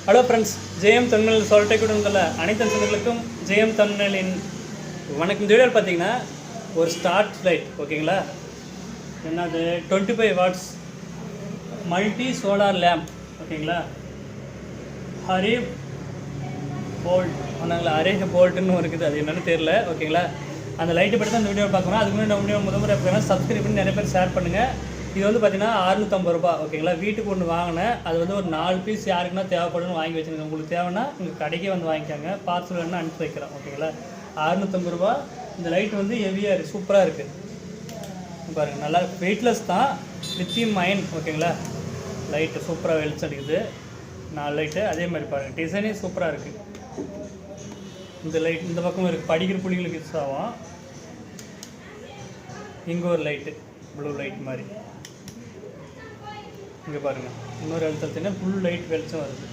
Hello friends, ஜெயம் தமிழ் சொல்லிட்டே கூட உள்ள அனைத்து சொந்தங்களுக்கும் ஜெயம் தமிழின் வணக்கம். இந்த வீடியோவில் பார்த்தீங்கன்னா ஒரு ஸ்டார்ட் லைட் ஓகேங்களா, என்னது 25 வாட்ஸ் மல்டி சோலார் லேம்ப் ஓகேங்களா, ஹரே போல்ட் ஆனாங்களா, அரே போல்ட்டுன்னு இருக்குது, அது என்னென்னு தெரியல ஓகேங்களா. அந்த லைட்டு பற்றி தான் இந்த வீடியோ பார்க்கணும். அதுக்கு முன்னாடி நம்ம வீடியோ முதல் முறை சப்ஸ்கிரைப் பண்ணி நிறைய பேர் ஷேர் பண்ணுங்கள். இது வந்து பார்த்தீங்கன்னா 650 ரூபா ஓகேங்களா. வீட்டுக்கு ஒன்று வாங்கினேன், அது வந்து ஒரு 4 பீஸ் யாருக்குன்னா தேவைப்படுன்னு வாங்கி வச்சுருங்க. உங்களுக்கு தேவைன்னா உங்கள் கடைக்கே வந்து வாங்கிக்கோங்க, பார்சல் வேணால் அனுப்பி வைக்கிறோம் ஓகேங்களா. 650 ரூபா. இந்த லைட் வந்து ஹெவியாக இருக்குது, சூப்பராக இருக்குது பாருங்கள். நல்லா வெயிட்லெஸ் தான், லித்தியம் அயன் ஓகேங்களா. லைட்டு சூப்பராக வெளிச்சம் அடிக்குது, 4 லைட்டு. அதே மாதிரி பாருங்கள், டிசைனே சூப்பராக இருக்குது. இந்த லைட் இந்த பக்கம் இருக்குது, படிக்கிற புள்ளிகளுக்கு யூஸ் ஆகும். இங்கே ஒரு லைட்டு ப்ளூ லைட் மாதிரி, இங்கே பாருங்கள் இன்னொரு எழுத்தத்தினா ஃபுல் லைட் வெளிச்சம் வருது.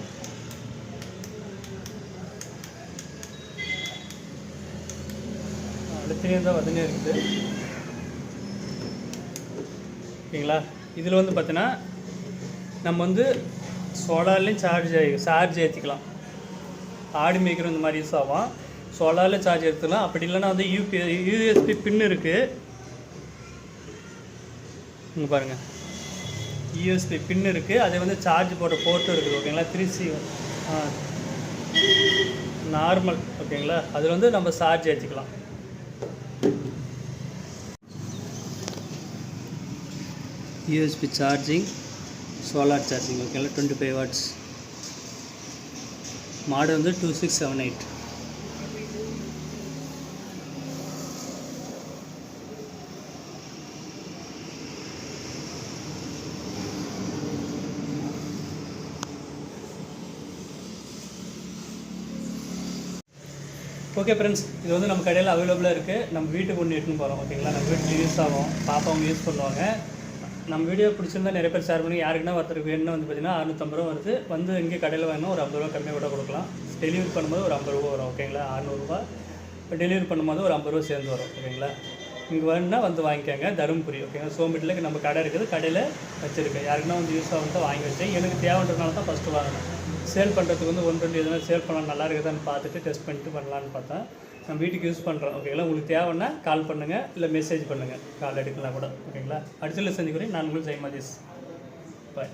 அடுத்தே தான் வந்துனே இருக்குது ஓகேங்களா. இதில் வந்து பார்த்தீங்கன்னா நம்ம வந்து சோலார்லேயும் சார்ஜ் ஏற்றிக்கலாம். ஆடி மேய்க்கிற இந்த மாதிரி யூஸ் ஆகும். சோலாரில் சார்ஜ் எடுத்துக்கலாம். அப்படி இல்லைன்னா வந்து யூஎஸ்பி பின் இருக்குது, இங்கே பாருங்கள் யூஎஸ்பி பின் இருக்குது. அதே வந்து சார்ஜ் போட்ட போர்ட்டும் இருக்குது ஓகேங்களா. 3C நார்மல் ஓகேங்களா. அதில் வந்து நம்ம சார்ஜ் ஏற்றிக்கலாம். யூஎஸ்பி சார்ஜிங், சோலார் சார்ஜிங் ஓகேங்களா. 25 வாட்ஸ். மாடல் வந்து 2678. ஓகே ஃப்ரெண்ட்ஸ், இது வந்து நம்ம கடையில் அவைலபிளாக இருக்குது. நம்ம வீட்டுக்கு ஒன்று எடுத்துன்னு போகிறோம் ஓகேங்களா. நம்ம வீட்டில் யூஸ் ஆகும், பாப்பாவும் யூஸ் பண்ணுவாங்க. நம்ம வீடியோ பிடிச்சிருந்தா நிறைய பேர் ஷேர் பண்ணி, யாருக்குன்னா ஒருத்தருக்கு வேணும்னு வந்து பார்த்தீங்கன்னா 650 ரூபா வருது. வந்து இங்கே கடையில் வேணும் ஒரு 50 ரூபா கம்மியாக கூட கொடுக்கலாம். டெலிவரி பண்ணும்போது ஒரு 50 ரூபா வரும் ஓகேங்களா. 600 ரூபா. இப்போ டெலிவரி பண்ணும்போது ஒரு 50 ரூபா சேர்ந்து வரும் ஓகேங்களா. இங்கே வேணுன்னா வந்து வாங்கிக்கோங்க. தருமபுரி ஓகேங்களா. சோம்பேட்டில் நம்ம கடை இருக்குது, கடையில் வச்சுருக்கேன். யாருக்குன்னா வந்து யூஸ் ஆகும் தான் வாங்கி வச்சேன். எனக்கு தேவைன்றதுனால தான் ஃபஸ்ட்டு வாங்கினேன். சேல் பண்ணுறதுக்கு வந்து 120 எதுனா சேல் பண்ணலாம், நல்லா இருக்குதான்னு பார்த்துட்டு டெஸ்ட் பண்ணிட்டு பண்ணலான்னு பார்த்தேன். நம்ம வீட்டுக்கு யூஸ் பண்ணுறோம் ஓகேங்களா. உங்களுக்கு தேவைன்னா கால் பண்ணுங்கள், இல்லை மெசேஜ் பண்ணுங்கள், கால் எடுக்கலாம் கூட ஓகேங்களா. அடுத்த செஞ்சுக்கிறேன். நான் உங்களுக்கு ஜெயமதீஷ். பாய்.